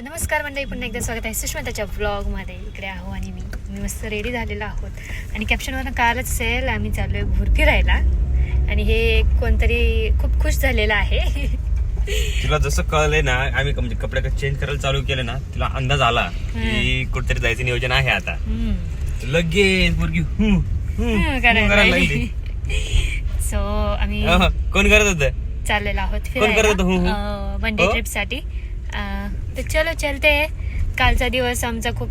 नमस्कार मंडळी, पुन्हा एकदा स्वागत आहे सुष्मिताच्या व्लॉगमध्ये. इकडे आहो आणि मी मस्त रेडी झालेलो आहोत आणि कॅप्शनवरनं कालच असेल आम्ही चाललो आहे भूर फिरायला आणि हे कोणतरी खूप खुश झालेला आहे. तिला जसं कळलंय ना, आम्ही म्हणजे कपडे चेंज करायला चालू केले ना, तिला अंदाज आला की कुठेतरी जायचं नियोजन आहे आता. लगेच मुलगी करायला लागली. सो आम्ही कोण करत होत चाललेलो आहोत फिरायला वनडे ट्रिप साठी. तर चलो चलते. कालचा दिवस आमचा खूप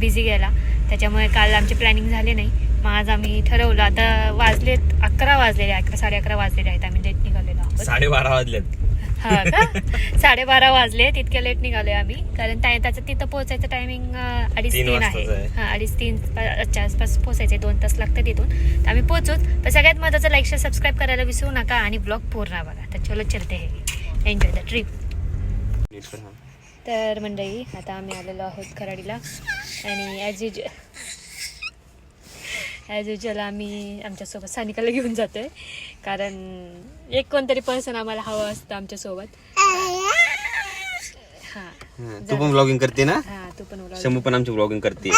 बिझी गेला, त्याच्यामुळे काल आमची प्लॅनिंग झाली नाही. मग आज आम्ही ठरवलं, आता वाजलेत 11 वाजलेले, 11-11:30 वाजलेले आहेत. आम्ही लेट निघालेलो आहोत. 12:30 वाजलेत. हा का 12:30 वाजले. तितक्या लेट निघालोय आम्ही, कारण त्याचं तिथं पोहोचायचं टायमिंग 2:30-3 आहे. हा 2:30-3च्या आसपास पोहोचायचे, 2 तास लागतात तिथून. तर आम्ही पोहोचूच. पण सगळ्यात महत्त्वाचं लाईक शेअर सबस्क्राईब करायला विसरू नका आणि ब्लॉग पूर्ण बघा. तर चलो चलते, हे एन्जॉय द ट्रिप. तर मंडळी, आता आम्ही आलेलो आहोत खराडीला आणि ॲज युजल आम्ही आमच्यासोबत सानिकाला घेऊन जातोय, कारण एक कोणतरी पर्सन आम्हाला हवं असतं आमच्यासोबत. तू पण ब्लॉगिंग करते ना? हा, तू पण शमू पण आमची ब्लॉगिंग करते.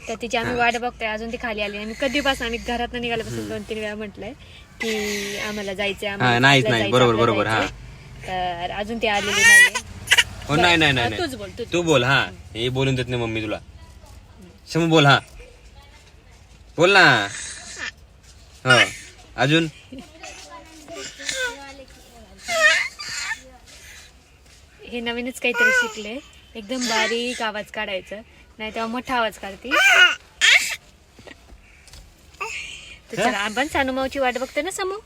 तर तिची आम्ही वाट बघतोय. अजून ती खाली आली. आम्ही कधीपासून आम्ही घरात निघाल्यापासून 2-3 वेळा म्हटलंय की आम्हाला जायचंय, नाही बरोबर. हा, तर अजून ती आलेली नाहीये. नाही तू बोल. हा, हे बोलून देत नाही मम्मी तुला. शमू बोल. हा बोल ना. हो, अजून हे नवीनच काहीतरी शिकले. एकदम बारीक आवाज काढायचं, नाही तेव्हा मोठा आवाज काढते. तर चला, आपण सानूमाऊची वाट बघते ना समू.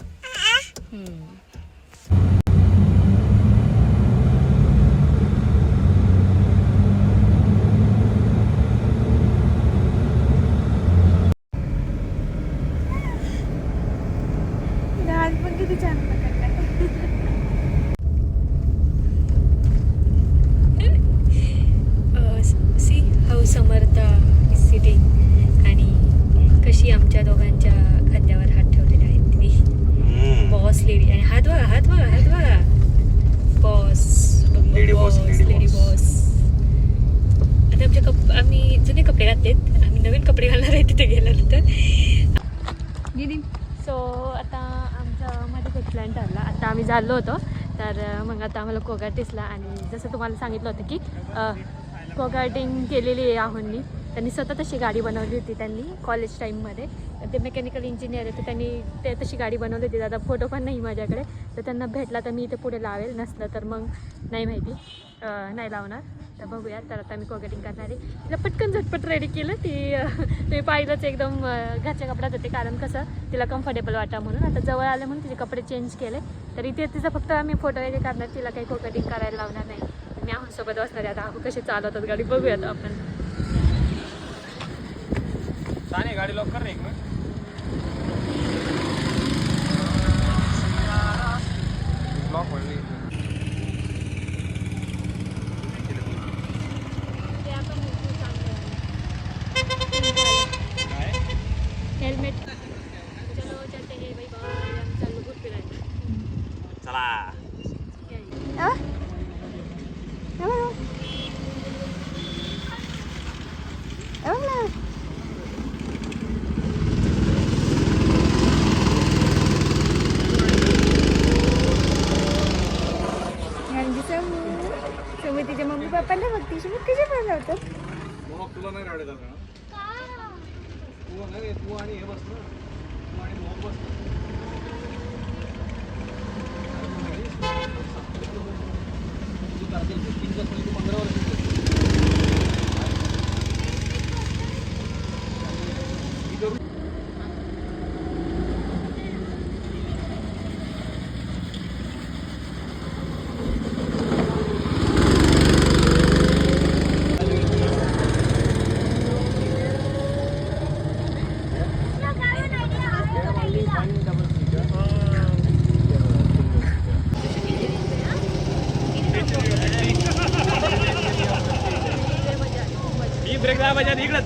किती छान see how Samarth is sitting आणि कशी आमच्या दोघांच्या खांद्यावर हात ठेवलेले आहेत तिने. बॉस लेडी आणि हात बघा बॉस लेडी बॉस. आता आम्ही जुने कपडे घातलेत, आम्ही नवीन कपडे घालणार आहे तिथे गेल्यानंतर. सो आता मध्ये एक प्लॅन ठरला. आता आम्ही चाललो होतो, तर मग आता आम्हाला कोगाट दिसला आणि जसं तुम्हाला सांगितलं होतं की कोगाटिंग केलेली आहे आहोंनी. त्यांनी स्वतः तशी गाडी बनवली होती त्यांनी कॉलेज टाईममध्ये. ते मेकॅनिकल इंजिनियर आहे, तर त्यांनी ते तशी गाडी बनवली होती. दादा फोटो पण नाही माझ्याकडे, तर त्यांना भेटला तर मी इथे पुढे लावेल, नसलं तर मग नाही माहिती, नाही लावणार. तर बघूया. तर आता मी कोगॅटिंग करणार आहे. तिला पटकन झटपट रेडी केलं. तुम्ही पाहिलंच, एकदम घरच्या कपड्यात होते, कारण कसं तिला कम्फर्टेबल वाटा म्हणून. आता जवळ आलं म्हणून तिचे कपडे चेंज केले. तर इथे तिचा फक्त आम्ही फोटो वगैरे काढणार, तिला काही कोगॅटिंग करायला लावणार नाही. मी आहोंसोबत बसणार आहे. आता आहो कसे चालवतात गाडी बघूयात आपण. गाडी लॉक कर रे एक मिनिट. ब्लॉक पडली. हेल्मेट. चलो चलते हैं, बाय बाय. आम्ही चाललो भूर फिरायला. चला. समू तिच्या मम्मी पप्पांना बघते. समू कशा बनवतात. तुला नाही राहत तू आणि हे बस ना, तू आणि मोह बस. तू 15 वर्ष ब्रेक दाबायच्या इकडं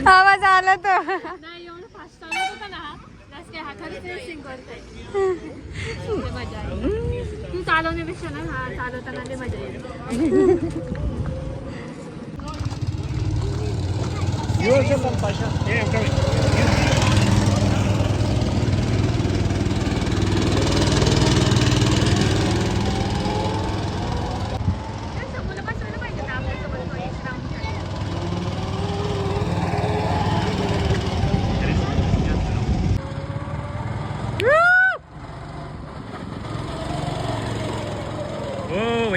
आवाज आला तर नाही. एवढं फास्ट चालत होता ना, हा खरंच रेसिंग करतोय. मजा आहे. चालवण्यापेक्षा ना हा चालवताना लय मजा येईल. ओ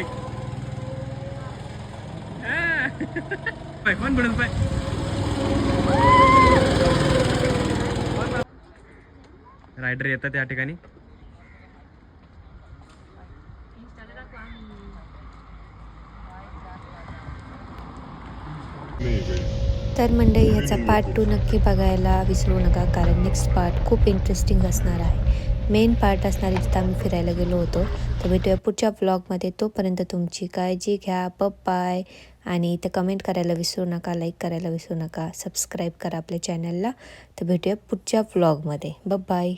भाई कोण बुडत पाय रायडर येतात त्या ठिकाणी. तर मंडळी ह्याचा पार्ट 2 नक्की बघायला विसरू नका, कारण नेक्स्ट पार्ट खूप इंटरेस्टिंग असणार आहे. मेन पार्ट असणारी जिथं आम्ही फिरायला गेलो होतो. तर भेटूया पुढच्या व्लॉगमध्ये. तोपर्यंत तुमची काळजी घ्या. बाय. आणि इथं कमेंट करायला विसरू नका, लाईक करायला विसरू नका, सबस्क्राईब करा आपल्या चॅनलला. तर भेटूया पुढच्या व्लॉगमध्ये. बाय.